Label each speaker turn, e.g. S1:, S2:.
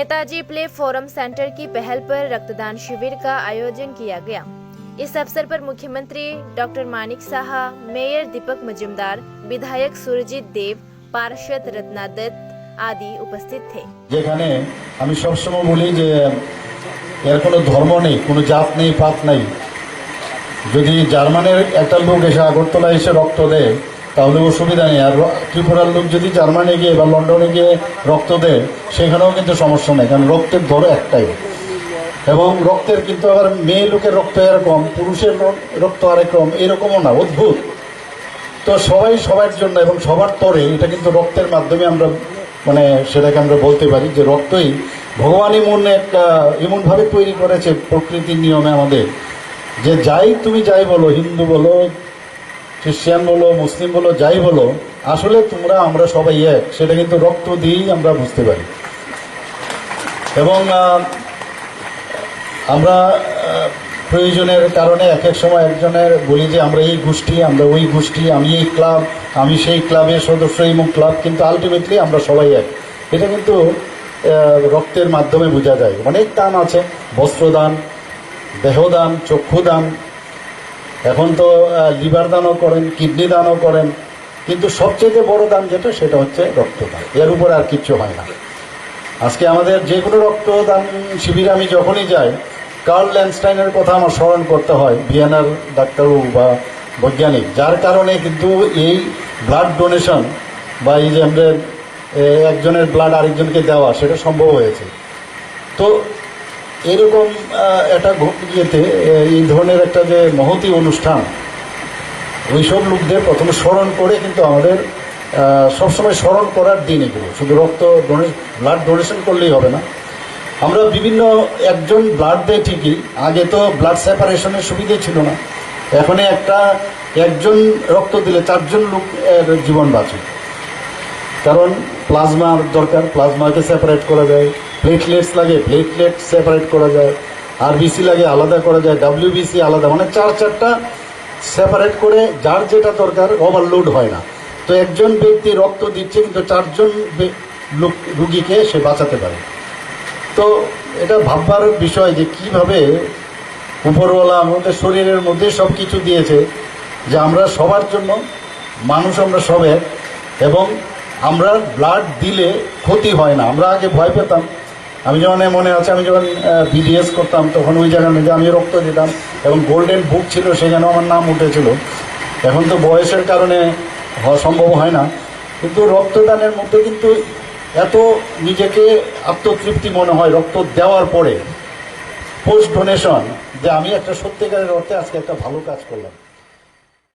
S1: Netaji play forum centre की पहल पर रक्तदान शिविर का आयोजन किया गया। इस अवसर पर मुख्यमंत्री डॉक्टर मानिक साहा, मेयर दीपक मजुमदार, विधायक सुरजीत देव, पार्षद रत्ना दत्त आदि उपस्थित थे।
S2: যেখানে আমি সবসময় বলি যে এর কোনো ধর্ম নেই, কোনো জাত নেই, পাত নেই। যদি জার্মানের একটা লোক এসে আগরতলা এসে রক্ত দেয় তাহলে অসুবিধা নেই, আর ত্রিপুরার লোক যদি জার্মানি গিয়ে বা লন্ডনে গিয়ে রক্ত দেয় সেখানেও কিন্তু সমস্যা নেই, কারণ রক্তের ধরো একটাই। এবং রক্তের কিন্তু আবার মেয়ে লোকের রক্ত এরকম, পুরুষের রক্ত আরেকরকম, এরকমও না, অদ্ভুত। তো সবাই সবার জন্য এবং সবার পরে এটা কিন্তু রক্তের মাধ্যমে আমরা সেটাকে আমরা বলতে পারি যে রক্তই ভগবানই মনে একটা এমনভাবে তৈরি করেছে প্রকৃতির নিয়মে আমাদের, যে যাই তুমি যাই বলো, হিন্দু বলো, খ্রিস্টান বলো, মুসলিম বলো, যাই বলো, আসলে তোমরা আমরা সবাই এক, সেটা কিন্তু রক্ত দিয়েই আমরা বুঝতে পারি। এবং আমরা প্রয়োজনের কারণে এক এক সময় একজনের বলি যে আমরা এই গোষ্ঠী, আমরা ওই গোষ্ঠী, আমি এই ক্লাব, আমি সেই ক্লাবের সদস্য, এই ক্লাব, কিন্তু আলটিমেটলি আমরা সবাই এক। এটা কিন্তু রক্তের মাধ্যমে বোঝা যায়। অনেক দান আছে, বস্ত্রদান, দেহদান, চক্ষুদান, এখন তো লিভার দানও করেন, কিডনি দানও করেন, কিন্তু সবচেয়ে বড় দান যেটা সেটা হচ্ছে রক্তদান। এর উপর আর কিচ্ছু হয় না। আজকে আমাদের যে কোনো রক্তদান শিবিরে আমি যখনই যাই, কার্ল ল্যান্ডস্টাইনের কথা আমার স্মরণ করতে হয়, ভিয়েনার ডাক্তারবাবু বা বৈজ্ঞানিক, যার কারণে কিন্তু এই ব্লাড ডোনেশন বা এই যে আমাদের একজনের ব্লাড আরেকজনকে দেওয়া সেটা সম্ভব হয়েছে। তো এরকম একটা ইয়েতে এই ধরনের একটা যে মহতী অনুষ্ঠান, ওইসব লোকদের প্রথমে স্মরণ করে কিন্তু আমাদের সবসময় স্মরণ করার দিন এগুলো। শুধু ব্লাড ডোনেশন করলেই হবে না, আমরা বিভিন্ন একজন ব্লাড দেয় ঠিকই, আগে তো ব্লাড সেপারেশনের সুবিধা ছিল না, এখন একজন রক্ত দিলে 4 জন লোকের জীবন বাঁচে। কারণ প্লাজমার দরকার, প্লাজমাকে সেপারেট করা যায়, প্লেটলেটস লাগে, প্লেটলেট সেপারেট করা যায়, আরবিসি লাগে আলাদা করা যায়, ডাব্লিউবিসি আলাদা, মানে 4টা সেপারেট করে যার যেটা দরকার, ওভারলোড হয় না। তো একজন ব্যক্তি রক্ত দিচ্ছে কিন্তু 4 জন রুগীকে সে বাঁচাতে পারে। তো এটা ভাববার বিষয় যে কিভাবে উপরওয়ালা আমাদের শরীরের মধ্যে সব কিছু দিয়েছে, যে আমরা সবার জন্য মানুষ, আমরা সবে, এবং আমরা ব্লাড দিলে ক্ষতি হয় না। আমরা আগে ভয় পেতাম, আমি যখন মনে আছে আমি যখন বিডিএস করতাম তখন ওই জায়গার মধ্যে আমি রক্ত দিতাম এবং গোল্ডেন বুক ছিল, সেখানেও আমার নাম উঠেছিল। এখন তো বয়সের কারণে সম্ভব হয় না, কিন্তু রক্তদানের মধ্যে কিন্তু এত নিজেকে আত্মতৃপ্তি মনে হয় রক্ত দেওয়ার পরে, পোস্ট ডোনেশন, যে আমি একটা সত্যিকারের অর্থে আজকে একটা ভালো কাজ করলাম।